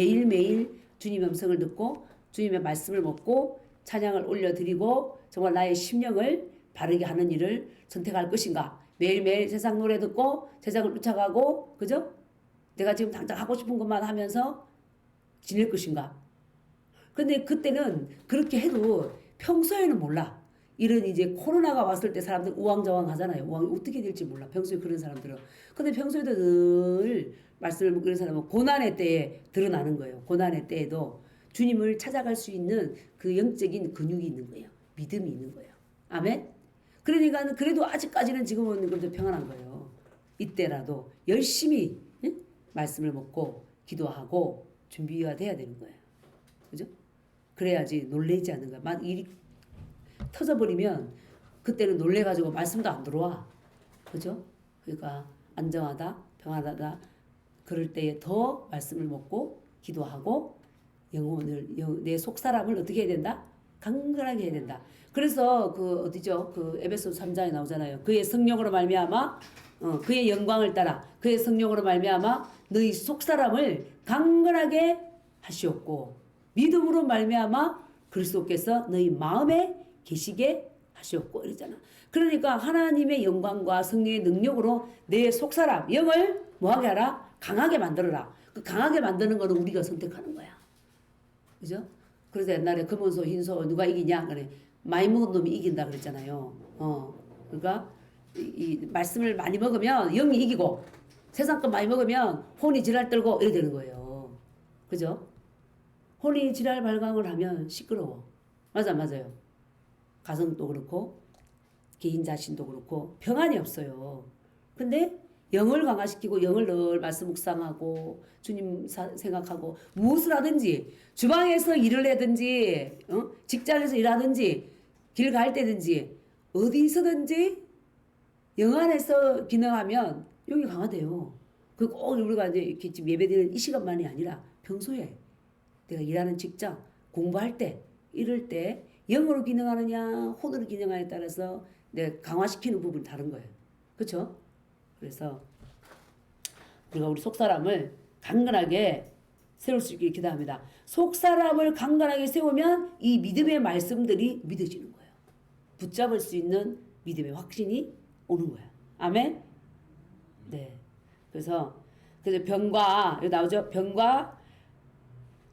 주님의 음성을 듣고 주님의 말씀을 먹고 찬양을 올려드리고 정말 나의 심령을 바르게 하는 일을 선택할 것인가. 매일매일 세상 노래 듣고 세상을 쫓아가고 그죠? 내가 지금 당장 하고 싶은 것만 하면서 지낼 것인가. 근데 그때는 그렇게 해도 평소에는 몰라. 이런 이제 코로나가 왔을 때 사람들 우왕좌왕 하잖아요. 어떻게 될지 몰라. 평소에 그런 사람들은. 근데 평소에도 늘 말씀을 먹는 사람은 고난의 때에 드러나는 거예요. 고난의 때에도 주님을 찾아갈 수 있는 그 영적인 근육이 있는 거예요. 믿음이 있는 거예요. 아멘? 그러니까 그래도 아직까지는 지금은 그래도 평안한 거예요. 이때라도 열심히 응? 말씀을 먹고 기도하고 준비가 돼야 되는 거예요. 그죠? 그래야지 놀래지 않는 거야. 만 일이 터져버리면 그때는 놀래가지고 말씀도 안 들어와. 그죠? 그러니까 안정하다, 평안하다. 그럴 때에 더 말씀을 먹고 기도하고 내 속사람을 어떻게 해야 된다? 강건하게 해야 된다. 그래서 그 어디죠? 그 에베소 3장에 나오잖아요. 그의 성령으로 말미암아 그의 영광을 따라 그의 성령으로 말미암아 너희 속사람을 강건하게 하시옵고 믿음으로 말미암아 그리스도께서 너희 마음에 계시게 하시옵고 이러잖아. 그러니까 하나님의 영광과 성령의 능력으로 내 속사람 영을 뭐하게 하라? 강하게 만들어라. 그 강하게 만드는 거는 우리가 선택하는 거야. 그죠? 그래서 옛날에 금은소 흰소 누가 이기냐? 그래. 많이 먹은 놈이 이긴다 그랬잖아요. 그러니까 이 말씀을 많이 먹으면 영이 이기고 세상 거 많이 먹으면 혼이 지랄 떨고 이래 되는 거예요. 그죠? 혼이 지랄 발광을 하면 시끄러워. 맞아요. 가정도 그렇고 개인 자신도 그렇고 평안이 없어요. 근데 영을 강화시키고 영을 늘 말씀 묵상하고 주님 생각하고 무엇을 하든지 주방에서 일을 하든지 직장에서 일하든지 길 갈 때든지 어디서든지 영 안에서 기능하면 영이 강화돼요. 그 꼭 우리가 이제 이렇게 지금 예배드리는 이 시간만이 아니라 평소에 내가 일하는 직장 공부할 때 이럴 때 영으로 기능하느냐 혼으로 기능하느냐에 따라서 내가 강화시키는 부분이 다른 거예요. 그렇죠? 그래서 우리가 우리 속사람을 강건하게 세울 수 있게 기도합니다. 속사람을 강건하게 세우면 이 믿음의 말씀들이 믿어지는 거예요. 붙잡을 수 있는 믿음의 확신이 오는 거야. 아멘? 네. 그래서 병과 여기 나오죠? 병과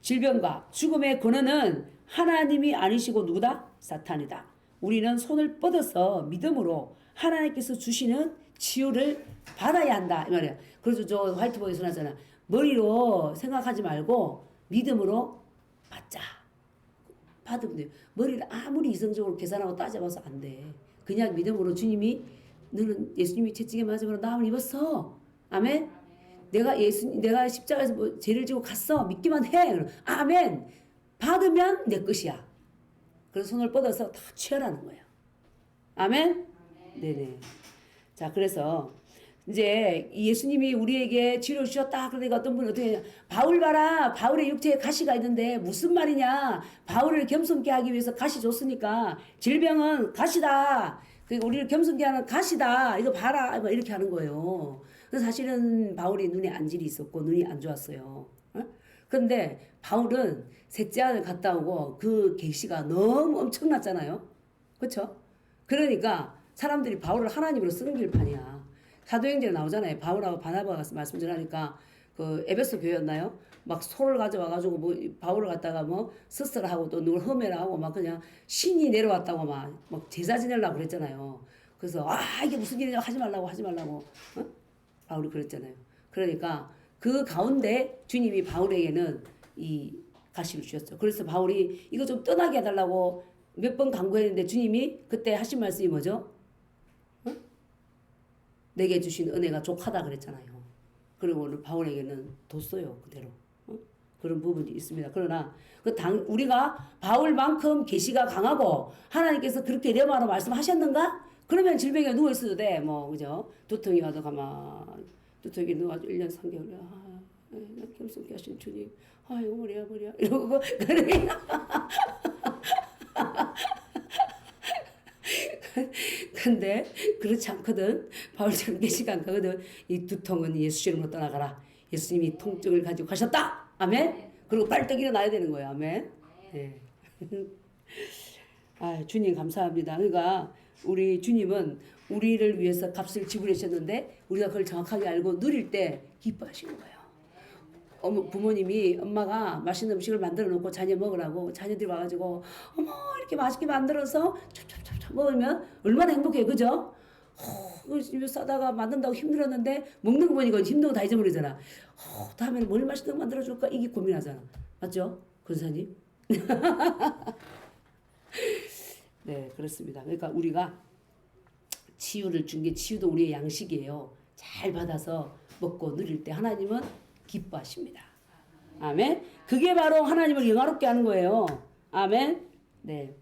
질병과 죽음의 근원은 하나님이 아니시고 누구다? 사탄이다. 우리는 손을 뻗어서 믿음으로 하나님께서 주시는 치유를 받아야 한다. 이 말이야. 그래서 저 화이트보드에서 나잖아. 머리로 생각하지 말고 믿음으로 받자. 받으면 돼요. 머리를 아무리 이성적으로 계산하고 따져봐서 안 돼. 그냥 믿음으로 주님이 너는 예수님이 채찍에 맞으므로 나음을 입었어. 아멘. 내가 십자가에서 뭐 죄를 지고 갔어. 믿기만 해. 아멘. 받으면 내 것이야. 그래서 손을 뻗어서 다 취하라는 거예요. 아멘. 네네. 자, 그래서 이제 예수님이 우리에게 치료를 주셨다. 그러니까 어떤 분은 어떻게 하냐. 바울 봐라. 바울의 육체에 가시가 있는데 무슨 말이냐. 바울을 겸손케 하기 위해서 가시 줬으니까 질병은 가시다. 그리고 우리를 겸손케 하는 가시다. 이거 봐라. 뭐 이렇게 하는 거예요. 그래서 사실은 바울이 눈에 안질이 있었고 눈이 안 좋았어요. 그런데 바울은 셋째 아들 갔다 오고 그 계시가 너무 엄청났잖아요. 그렇죠? 그러니까 사람들이 바울을 하나님으로 쓰는 길판이야. 사도행전에 나오잖아요. 바울하고 바나바가 말씀 전하니까 그 에베소 교회였나요? 막 소를 가져와가지고 뭐 바울을 갖다가 뭐 스스라하고 또 누굴 험해라 하고 막 그냥 신이 내려왔다고 막 제사 지내려고 그랬잖아요. 그래서 이게 무슨 일이냐 하지 말라고 어? 바울이 그랬잖아요. 그러니까 그 가운데 주님이 바울에게는 이 가시를 주셨죠. 그래서 바울이 이거 좀 떠나게 해달라고 몇 번 간구했는데 주님이 그때 하신 말씀이 뭐죠? 내게 주신 은혜가 족하다 그랬잖아요. 그리고 오늘 바울에게는 뒀어요. 그대로. 그런 부분이 있습니다. 그러나 우리가 바울만큼 계시가 강하고 하나님께서 그렇게 레마로 말씀하셨는가? 그러면 질병에 누워 있어도 돼. 뭐 그죠? 두통이 와도 두통이 누워가지고 1년 3개월. 겸손케 하신 주님. 아이고 머리야 이러고 그래. 근데 그렇지 않거든. 바울처럼 계시가 안 가거든. 이 두통은 예수 이름으로 떠나가라. 예수님이 통증을 가지고 가셨다. 아멘. 그리고 빨떡 일어나야 되는 거예요. 아멘. 네. 주님 감사합니다. 그러니까 우리 주님은 우리를 위해서 값을 지불하셨는데 우리가 그걸 정확하게 알고 누릴 때 기뻐하시는 거예요. 부모님이 엄마가 맛있는 음식을 만들어 놓고 자녀 먹으라고 자녀들이 와가지고 어머 이렇게 맛있게 만들어서 찹찹찹찹 먹으면 얼마나 행복해요. 그죠? 이거 싸다가 만든다고 힘들었는데 먹는 거 보니까 힘든 거 다 잊어버리잖아. 다음에는 뭘 맛있는 거 만들어줄까? 이게 고민하잖아. 맞죠? 권사님? 네, 그렇습니다. 그러니까 우리가 치유를 준 게 치유도 우리의 양식이에요. 잘 받아서 먹고 누릴 때 하나님은 기뻐하십니다. 아멘. 그게 바로 하나님을 영화롭게 하는 거예요. 아멘. 네.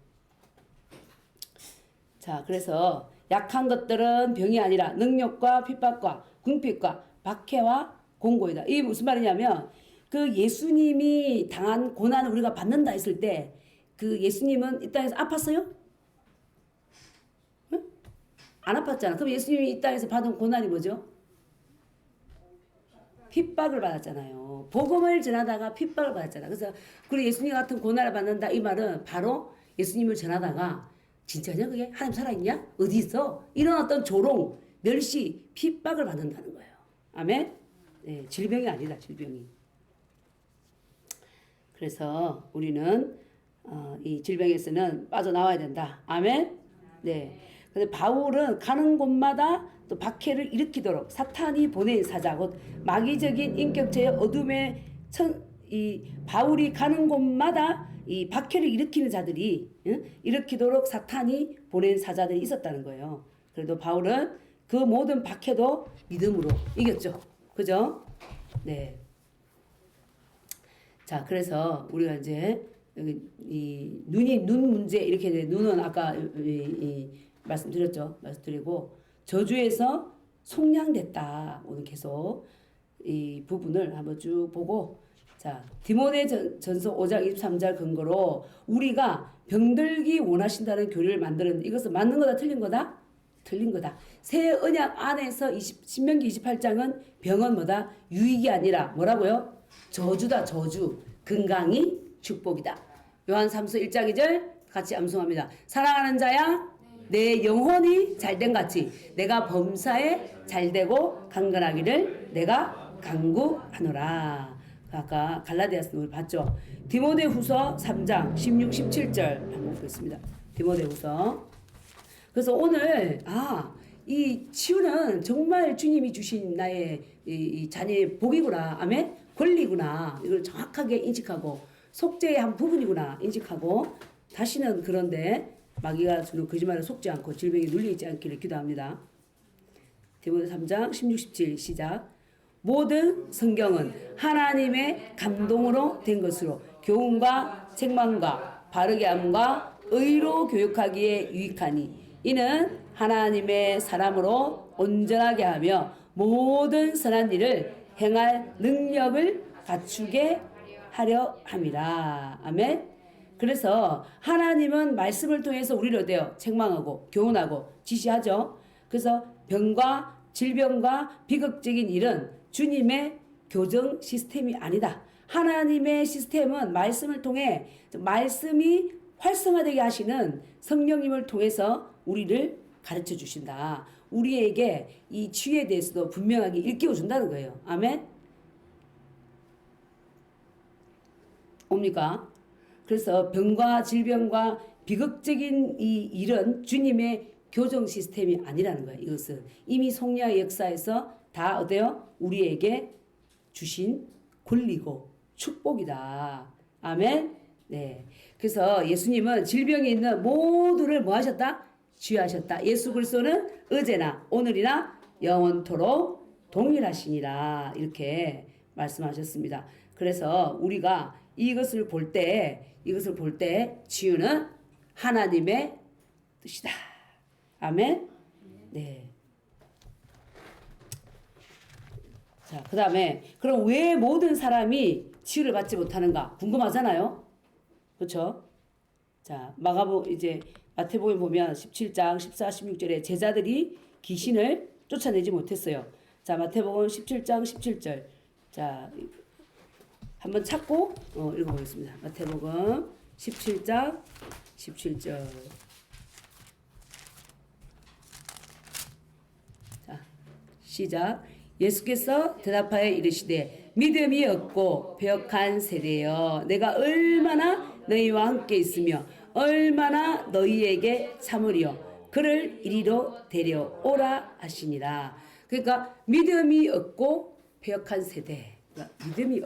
자, 그래서 약한 것들은 병이 아니라 능력과 핍박과 궁핍과 박해와 공고이다. 이게 무슨 말이냐면 그 예수님이 당한 고난을 우리가 받는다 했을 때 그 예수님은 이 땅에서 아팠어요? 응? 안 아팠잖아. 그럼 예수님이 이 땅에서 받은 고난이 뭐죠? 핍박을 받았잖아요. 복음을 전하다가 핍박을 받았잖아. 그래서 그리고 예수님 같은 고난을 받는다 이 말은 바로 예수님을 전하다가 진짜냐 그게? 하나님 살아있냐? 어디 있어? 이런 어떤 조롱, 멸시, 핍박을 받는다는 거예요. 아멘? 네, 질병이 아니다. 질병이. 그래서 우리는 이 질병에서는 빠져나와야 된다. 아멘? 네. 근데 바울은 가는 곳마다 또 박해를 일으키도록 사탄이 보낸 사자, 곧 마귀적인 인격체의 어둠의 이 바울이 가는 곳마다 이 박해를 일으키는 자들이 일으키도록 사탄이 보낸 사자들이 있었다는 거예요. 그래도 바울은 그 모든 박해도 믿음으로 이겼죠. 그죠? 네. 자, 그래서 우리가 이제 이 눈 문제 이렇게 돼. 눈은 아까 말씀드리고 저주에서 속량됐다. 오늘 계속 이 부분을 한번 쭉 보고 자 디모데전서 5장 23절 근거로 우리가 병들기 원하신다는 교리를 만드는 이것은 맞는 거다 틀린 거다? 틀린 거다. 새 언약 안에서 신명기 28장은 병은 뭐다? 유익이 아니라 뭐라고요? 저주다. 저주. 건강이 축복이다. 요한 3서 1장 2절 같이 암송합니다. 사랑하는 자야 내 영혼이 잘된 같이 내가 범사에 잘되고 강건하기를 내가 간구하노라. 아까 갈라디아서 우리 봤죠. 디모데후서 3장 16, 17절 한번 보겠습니다. 디모데후서. 그래서 오늘 이 치유는 정말 주님이 주신 나의 이 자녀의 복이구나. 아멘. 권리구나. 이걸 정확하게 인식하고 속죄의 한 부분이구나 인식하고 다시는 그런데 마귀가 주는 거짓말을 속지 않고 질병이 눌려있지 않기를 기도합니다. 디모데 3장 16, 17 시작. 모든 성경은 하나님의 감동으로 된 것으로 교훈과 책망과 바르게 함과 의로 교육하기에 유익하니 이는 하나님의 사람으로 온전하게 하며 모든 선한 일을 행할 능력을 갖추게 하려 함이라. 아멘. 그래서 하나님은 말씀을 통해서 우리를 어때요? 책망하고 교훈하고 지시하죠. 그래서 병과 질병과 비극적인 일은 주님의 교정 시스템이 아니다. 하나님의 시스템은 말씀을 통해 말씀이 활성화되게 하시는 성령님을 통해서 우리를 가르쳐 주신다. 우리에게 이 치유에 대해서도 분명하게 일깨워 준다는 거예요. 아멘. 옵니까? 그래서 병과 질병과 비극적인 이 일은 주님의 교정 시스템이 아니라는 거예요. 이것은 이미 속량의 역사에서 다 어때요? 우리에게 주신 권리고 축복이다. 아멘. 네. 그래서 예수님은 질병에 있는 모두를 뭐 하셨다? 치유하셨다. 예수 그리스도는 어제나 오늘이나 영원토록 동일하시니라. 이렇게 말씀하셨습니다. 그래서 우리가 이것을 볼 때 치유는 하나님의 뜻이다. 아멘. 네. 자, 그 다음에 그럼 왜 모든 사람이 치유를 받지 못하는가 궁금하잖아요. 그렇죠? 자, 마태복음 보면 17장 14, 16절에 제자들이 귀신을 쫓아내지 못했어요. 자, 마태복음 17장 17절. 자, 한번 찾고 읽어보겠습니다. 마태복음 17장 17절. 자, 시작. 예수께서 대답하여 이르시되 믿음이 없고 배역한 세대여 내가 얼마나 너희와 함께 있으며 얼마나 너희에게 참으리요 그를 이리로 데려오라 하시니라. 그러니까 믿음이 없고 배역한 세대. 그러니까 믿음이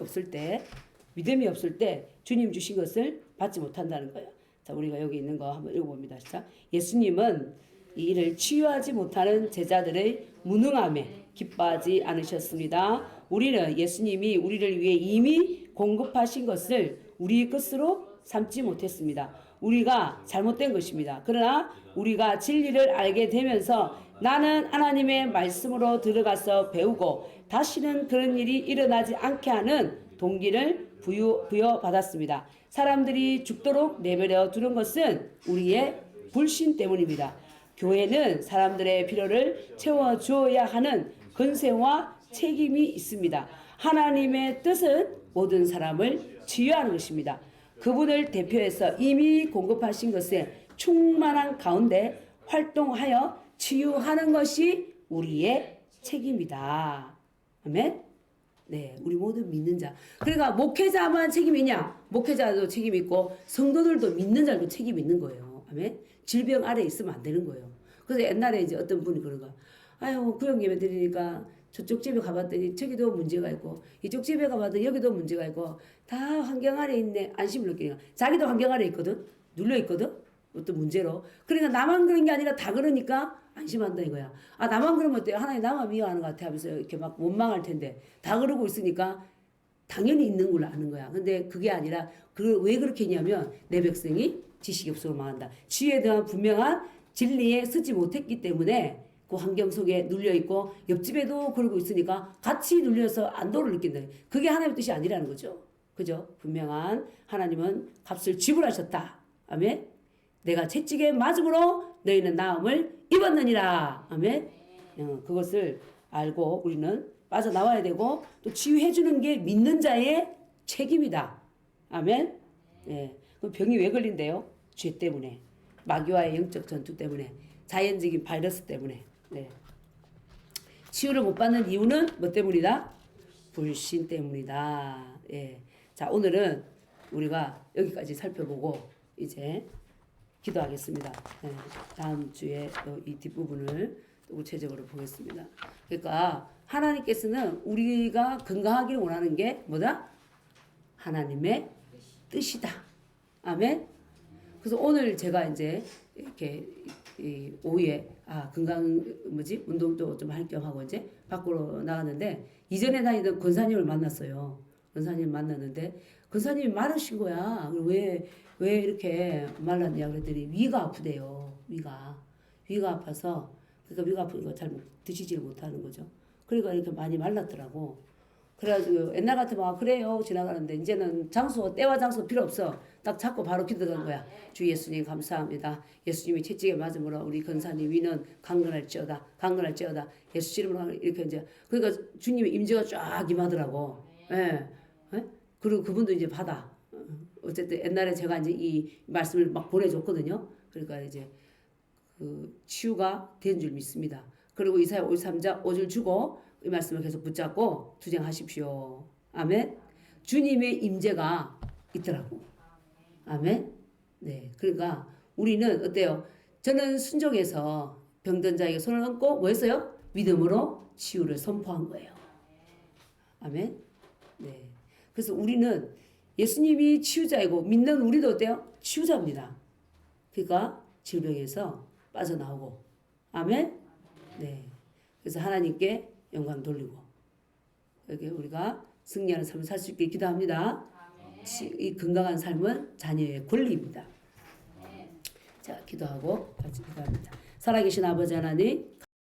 없을 때 주님 주신 것을 받지 못한다는 거예요. 자, 우리가 여기 있는 거 한번 읽어봅니다. 자, 예수님은 이 일을 치유하지 못하는 제자들의 무능함에 기뻐하지 않으셨습니다. 우리는 예수님이 우리를 위해 이미 공급하신 것을 우리 것으로 삼지 못했습니다. 우리가 잘못된 것입니다. 그러나 우리가 진리를 알게 되면서 나는 하나님의 말씀으로 들어가서 배우고 다시는 그런 일이 일어나지 않게 하는 동기를 부여받았습니다. 사람들이 죽도록 내버려 두는 것은 우리의 불신 때문입니다. 교회는 사람들의 필요를 채워주어야 하는 권세와 책임이 있습니다. 하나님의 뜻은 모든 사람을 치유하는 것입니다. 그분을 대표해서 이미 공급하신 것에 충만한 가운데 활동하여 치유하는 것이 우리의 책임이다. 아멘? 네, 우리 모두 믿는 자. 그러니까 목회자만 책임이 있냐? 목회자도 책임 있고 성도들도 믿는 자도 책임 있는 거예요. 아멘? 질병 아래 있으면 안 되는 거예요. 그래서 옛날에 이제 어떤 분이 그런 거, 아유 구역 예배 드리니까 저쪽 집에 가봤더니 저기도 문제가 있고 이쪽 집에 가봤더니 여기도 문제가 있고 다 환경 아래 있네. 안심을 느끼니까 자기도 환경 아래 있거든. 눌려 있거든. 어떤 문제로. 그러니까 나만 그런 게 아니라 다 그러니까 안심한다 이거야. 아 나만 그러면 어때요? 하나님 나만 미워하는 것 같아 하면서 이렇게 막 원망할 텐데 다 그러고 있으니까 당연히 있는 걸 아는 거야. 근데 그게 아니라 왜 그렇게 했냐면 내 백성이 지식이 없어서 망한다. 지혜에 대한 분명한 진리에 서지 못했기 때문에 그 환경 속에 눌려있고 옆집에도 그러고 있으니까 같이 눌려서 안도를 느낀다. 그게 하나님의 뜻이 아니라는 거죠. 그죠? 분명한 하나님은 값을 지불하셨다. 아멘. 내가 채찍에 맞음으로 너희는 나음을 입었느니라. 아멘. 그것을 알고 우리는 빠져나와야 되고 또 치유해 주는 게 믿는 자의 책임이다. 아멘. 예. 그럼 병이 왜 걸린대요? 죄 때문에. 마귀와의 영적 전투 때문에. 자연적인 바이러스 때문에. 네. 치유를 못 받는 이유는 뭐 때문이다? 불신 때문이다. 예. 자, 오늘은 우리가 여기까지 살펴보고 이제 기도하겠습니다. 예. 다음 주에 또 이 뒷부분을 또 구체적으로 보겠습니다. 그러니까 하나님께서는 우리가 건강하기를 원하는 게 뭐다? 하나님의 뜻이다. 아멘. 그래서 오늘 제가 이제 이렇게 오후에 건강 운동도 좀 할 겸 하고 이제 밖으로 나갔는데 이전에 다니던 권사님을 만났어요. 권사님 만났는데 권사님이 마르신 거야. 왜 이렇게 말랐냐 그랬더니 위가 아프대요. 위가 아파서 그러니까 위가 아프니까 잘 드시지를 못하는 거죠. 그러니까 이렇게 많이 말랐더라고. 그래가지고 옛날 같으면 아, 그래요 지나가는데 이제는 때와 장소 필요 없어. 딱 잡고 바로 기도하는 거야. 주 예수님 감사합니다. 예수님이 채찍에 맞음으로 우리 근사님 위는 강건할지어다. 강건할지어다. 예수 이름으로 이렇게 이제 그러니까 주님의 임재가 쫙 임하더라고. 예. 예? 그리고 그분도 이제 받아. 어쨌든 옛날에 제가 이제 이 말씀을 막 보내줬거든요. 그러니까 이제 그 치유가 된 줄 믿습니다. 그리고 이사야 53장 5절 주고 이 말씀을 계속 붙잡고 투쟁하십시오. 아멘. 주님의 임재가 있더라고. 아멘. 네. 그러니까 우리는 어때요? 저는 순종해서 병든 자에게 손을 얹고 뭐 했어요? 믿음으로 치유를 선포한 거예요. 아멘. 네. 그래서 우리는 예수님이 치유자이고 믿는 우리도 어때요? 치유자입니다. 그러니까 질병에서 빠져나오고. 아멘. 네. 그래서 하나님께 영광 돌리고 이렇게 우리가 승리하는 삶을 살 수 있게 기도합니다. 이 건강한 삶은 자녀의 권리입니다. 자, 기도하고 같이 기도합니다. 살아계신 아버지 하나님